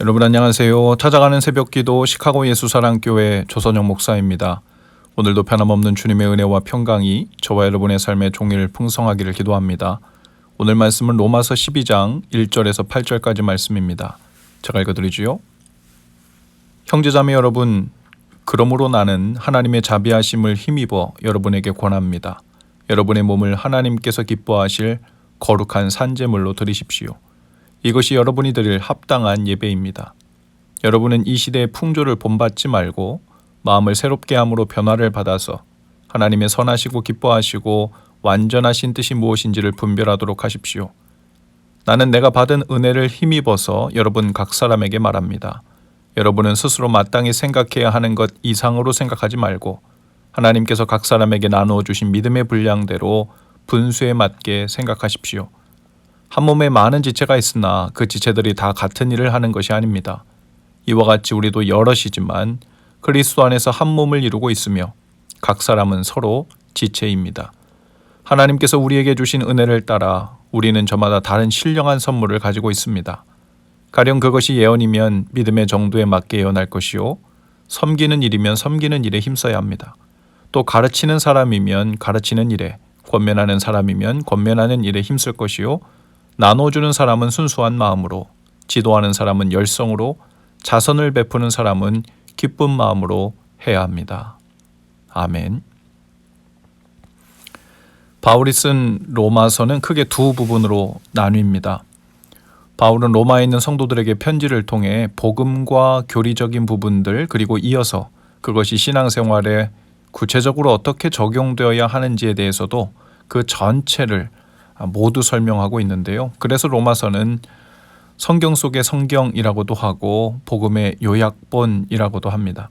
여러분 안녕하세요. 찾아가는 새벽기도 시카고 예수사랑교회 조선영 목사입니다. 오늘도 변함없는 주님의 은혜와 평강이 저와 여러분의 삶의 종일 풍성하기를 기도합니다. 오늘 말씀은 로마서 12장 1절에서 8절까지 말씀입니다. 제가 읽어드리지요. 형제자매 여러분, 그러므로 나는 하나님의 자비하심을 힘입어 여러분에게 권합니다. 여러분의 몸을 하나님께서 기뻐하실 거룩한 산제물로 드리십시오. 이것이 여러분이 드릴 합당한 예배입니다. 여러분은 이 시대의 풍조를 본받지 말고 마음을 새롭게 함으로 변화를 받아서 하나님의 선하시고 기뻐하시고 완전하신 뜻이 무엇인지를 분별하도록 하십시오. 나는 내가 받은 은혜를 힘입어서 여러분 각 사람에게 말합니다. 여러분은 스스로 마땅히 생각해야 하는 것 이상으로 생각하지 말고 하나님께서 각 사람에게 나누어 주신 믿음의 분량대로 분수에 맞게 생각하십시오. 한 몸에 많은 지체가 있으나 그 지체들이 다 같은 일을 하는 것이 아닙니다. 이와 같이 우리도 여럿이지만 그리스도 안에서 한 몸을 이루고 있으며 각 사람은 서로 지체입니다. 하나님께서 우리에게 주신 은혜를 따라 우리는 저마다 다른 신령한 선물을 가지고 있습니다. 가령 그것이 예언이면 믿음의 정도에 맞게 예언할 것이요, 섬기는 일이면 섬기는 일에 힘써야 합니다. 또 가르치는 사람이면 가르치는 일에, 권면하는 사람이면 권면하는 일에 힘쓸 것이요, 나눠주는 사람은 순수한 마음으로, 지도하는 사람은 열성으로, 자선을 베푸는 사람은 기쁜 마음으로 해야 합니다. 아멘. 바울이 쓴 로마서는 크게 두 부분으로 나뉩니다. 바울은 로마에 있는 성도들에게 편지를 통해 복음과 교리적인 부분들, 그리고 이어서 그것이 신앙생활에 구체적으로 어떻게 적용되어야 하는지에 대해서도 그 전체를 모두 설명하고 있는데요. 그래서 로마서는 성경 속의 성경이라고도 하고 복음의 요약본이라고도 합니다.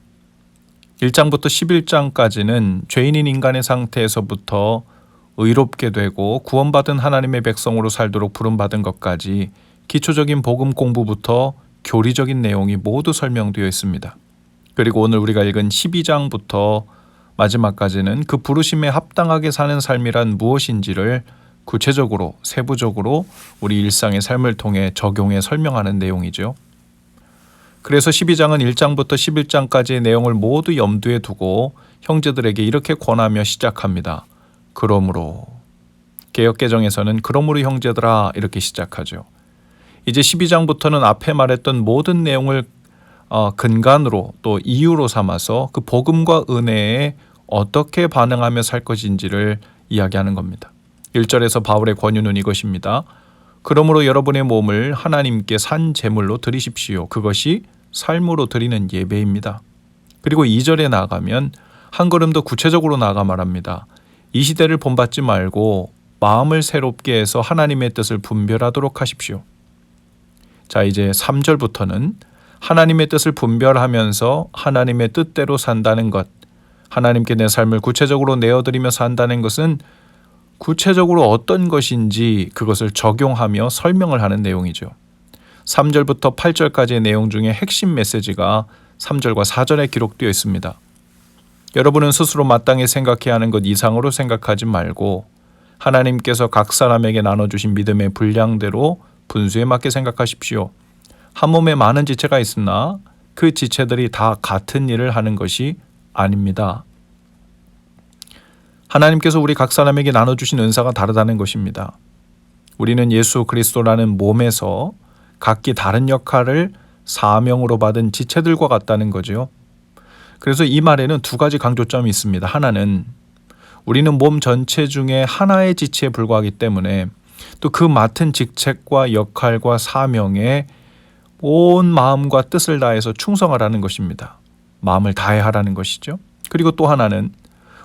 1장부터 11장까지는 죄인인 인간의 상태에서부터 의롭게 되고 구원받은 하나님의 백성으로 살도록 부름받은 것까지 기초적인 복음 공부부터 교리적인 내용이 모두 설명되어 있습니다. 그리고 오늘 우리가 읽은 12장부터 마지막까지는 그 부르심에 합당하게 사는 삶이란 무엇인지를 구체적으로 세부적으로 우리 일상의 삶을 통해 적용해 설명하는 내용이죠. 그래서 12장은 1장부터 11장까지의 내용을 모두 염두에 두고 형제들에게 이렇게 권하며 시작합니다. 그러므로, 개역개정에서는 그러므로 형제들아 이렇게 시작하죠. 이제 12장부터는 앞에 말했던 모든 내용을 근간으로 또 이유로 삼아서 그 복음과 은혜에 어떻게 반응하며 살 것인지를 이야기하는 겁니다. 1절에서 바울의 권유는 이것입니다. 그러므로 여러분의 몸을 하나님께 산 제물로 드리십시오. 그것이 삶으로 드리는 예배입니다. 그리고 2절에 나아가면 한 걸음 더 구체적으로 나아가 말합니다. 이 시대를 본받지 말고 마음을 새롭게 해서 하나님의 뜻을 분별하도록 하십시오. 자, 이제 3절부터는 하나님의 뜻을 분별하면서 하나님의 뜻대로 산다는 것, 하나님께 내 삶을 구체적으로 내어드리며 산다는 것은 구체적으로 어떤 것인지 그것을 적용하며 설명을 하는 내용이죠. 3절부터 8절까지의 내용 중에 핵심 메시지가 3절과 4절에 기록되어 있습니다. 여러분은 스스로 마땅히 생각해야 하는 것 이상으로 생각하지 말고 하나님께서 각 사람에게 나눠주신 믿음의 분량대로 분수에 맞게 생각하십시오. 한 몸에 많은 지체가 있으나 그 지체들이 다 같은 일을 하는 것이 아닙니다. 하나님께서 우리 각 사람에게 나눠주신 은사가 다르다는 것입니다. 우리는 예수 그리스도라는 몸에서 각기 다른 역할을 사명으로 받은 지체들과 같다는 거죠. 그래서 이 말에는 두 가지 강조점이 있습니다. 하나는 우리는 몸 전체 중에 하나의 지체에 불과하기 때문에 또 그 맡은 직책과 역할과 사명에 온 마음과 뜻을 다해서 충성하라는 것입니다. 마음을 다해하라는 것이죠. 그리고 또 하나는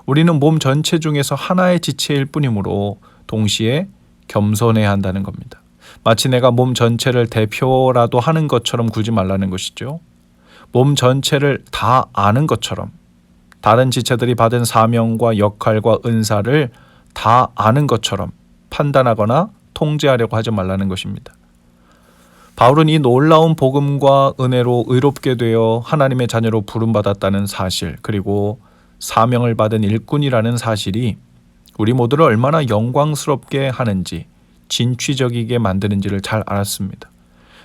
우리는 몸 전체 중에서 하나의 지체일 뿐이므로 동시에 겸손해야 한다는 겁니다. 마치 내가 몸 전체를 대표라도 하는 것처럼 굴지 말라는 것이죠. 몸 전체를 다 아는 것처럼 다른 지체들이 받은 사명과 역할과 은사를 다 아는 것처럼 판단하거나 통제하려고 하지 말라는 것입니다. 바울은 이 놀라운 복음과 은혜로 의롭게 되어 하나님의 자녀로 부름받았다는 사실, 그리고 사명을 받은 일꾼이라는 사실이 우리 모두를 얼마나 영광스럽게 하는지, 진취적이게 만드는지를 잘 알았습니다.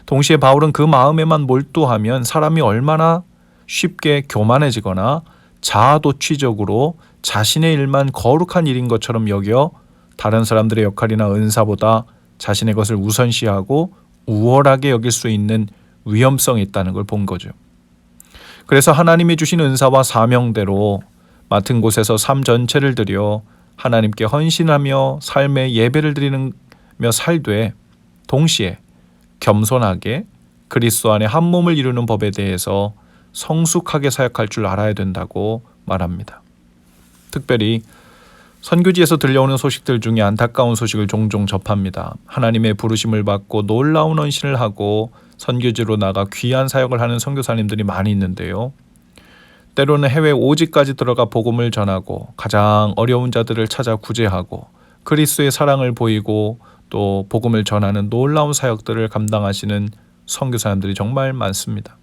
동시에 바울은 그 마음에만 몰두하면 사람이 얼마나 쉽게 교만해지거나 자아도취적으로 자신의 일만 거룩한 일인 것처럼 여겨 다른 사람들의 역할이나 은사보다 자신의 것을 우선시하고 우월하게 여길 수 있는 위험성이 있다는 걸 본 거죠. 그래서 하나님이 주신 은사와 사명대로 맡은 곳에서 삶 전체를 들여 하나님께 헌신하며 삶의 예배를 드리며 살되 동시에 겸손하게 그리스도 안에 한 몸을 이루는 법에 대해서 성숙하게 사역할 줄 알아야 된다고 말합니다. 특별히 선교지에서 들려오는 소식들 중에 안타까운 소식을 종종 접합니다. 하나님의 부르심을 받고 놀라운 헌신을 하고 선교지로 나가 귀한 사역을 하는 선교사님들이 많이 있는데요. 때로는 해외 오지까지 들어가 복음을 전하고 가장 어려운 자들을 찾아 구제하고 그리스도의 사랑을 보이고 또 복음을 전하는 놀라운 사역들을 감당하시는 선교사님들이 정말 많습니다.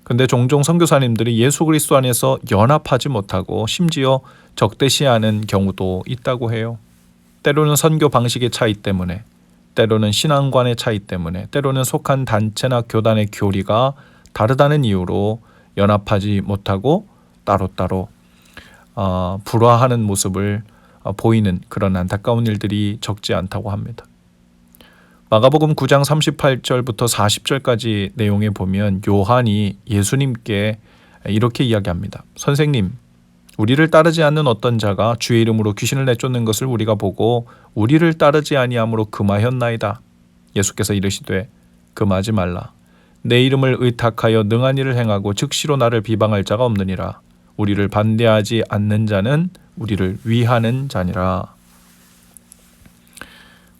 근데 종종 선교사님들이 예수 그리스도 안에서 연합하지 못하고 심지어 적대시하는 경우도 있다고 해요. 때로는 선교 방식의 차이 때문에, 때로는 신앙관의 차이 때문에, 때로는 속한 단체나 교단의 교리가 다르다는 이유로 연합하지 못하고 따로따로 불화하는 모습을 보이는 그런 안타까운 일들이 적지 않다고 합니다. 마가복음 9장 38절부터 40절까지 내용에 보면 요한이 예수님께 이렇게 이야기합니다. 선생님, 우리를 따르지 않는 어떤 자가 주의 이름으로 귀신을 내쫓는 것을 우리가 보고 우리를 따르지 아니함으로 금하였나이다. 예수께서 이르시되 금하지 말라. 내 이름을 의탁하여 능한 일을 행하고 즉시로 나를 비방할 자가 없느니라. 우리를 반대하지 않는 자는 우리를 위하는 자니라.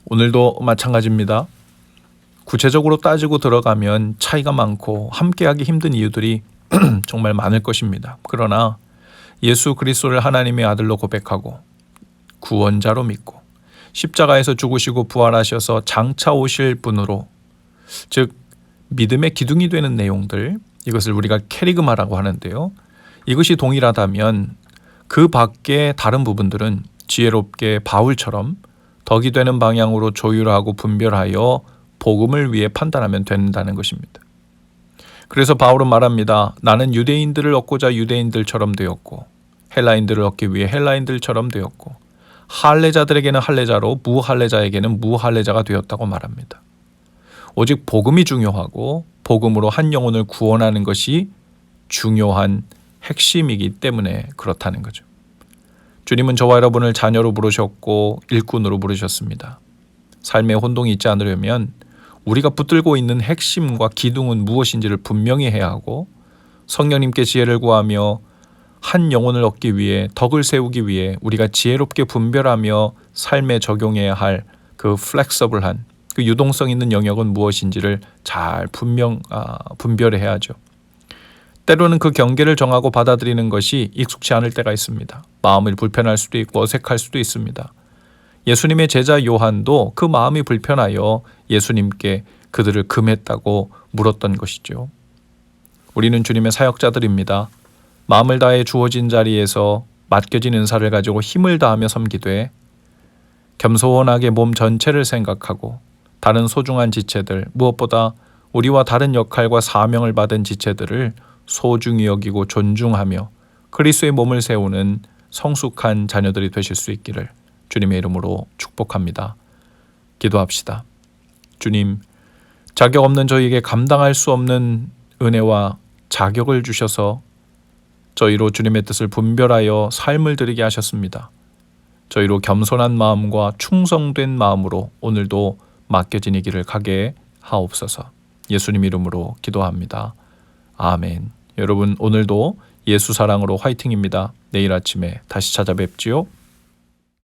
오늘도 마찬가지입니다. 구체적으로 따지고 들어가면 차이가 많고 함께하기 힘든 이유들이 정말 많을 것입니다. 그러나 예수 그리스도를 하나님의 아들로 고백하고 구원자로 믿고 십자가에서 죽으시고 부활하셔서 장차 오실 분으로, 즉 믿음의 기둥이 되는 내용들, 이것을 우리가 캐리그마라고 하는데요. 이것이 동일하다면 그 밖에 다른 부분들은 지혜롭게 바울처럼 덕이 되는 방향으로 조율하고 분별하여 복음을 위해 판단하면 된다는 것입니다. 그래서 바울은 말합니다. 나는 유대인들을 얻고자 유대인들처럼 되었고 헬라인들을 얻기 위해 헬라인들처럼 되었고 할례자들에게는 할례자로 무할례자에게는 무할례자가 되었다고 말합니다. 오직 복음이 중요하고 복음으로 한 영혼을 구원하는 것이 중요한 핵심이기 때문에 그렇다는 거죠. 주님은 저와 여러분을 자녀로 부르셨고 일꾼으로 부르셨습니다. 삶에 혼동이 있지 않으려면 우리가 붙들고 있는 핵심과 기둥은 무엇인지를 분명히 해야 하고 성령님께 지혜를 구하며 한 영혼을 얻기 위해 덕을 세우기 위해 우리가 지혜롭게 분별하며 삶에 적용해야 할 그 플렉서블한 그 유동성 있는 영역은 무엇인지를 잘 분별해야 하죠. 때로는 그 경계를 정하고 받아들이는 것이 익숙치 않을 때가 있습니다. 마음이 불편할 수도 있고 어색할 수도 있습니다. 예수님의 제자 요한도 그 마음이 불편하여 예수님께 그들을 금했다고 물었던 것이죠. 우리는 주님의 사역자들입니다. 마음을 다해 주어진 자리에서 맡겨진 은사를 가지고 힘을 다하며 섬기되 겸손하게 몸 전체를 생각하고 다른 소중한 지체들, 무엇보다 우리와 다른 역할과 사명을 받은 지체들을 소중히 여기고 존중하며 그리스도의 몸을 세우는 성숙한 자녀들이 되실 수 있기를 주님의 이름으로 축복합니다. 기도합시다. 주님, 자격 없는 저희에게 감당할 수 없는 은혜와 자격을 주셔서 저희로 주님의 뜻을 분별하여 삶을 드리게 하셨습니다. 저희로 겸손한 마음과 충성된 마음으로 오늘도 맡겨진 이 길을 가게 하옵소서. 예수님 이름으로 기도합니다. 아멘. 여러분 오늘도 예수 사랑으로 화이팅입니다. 내일 아침에 다시 찾아뵙지요.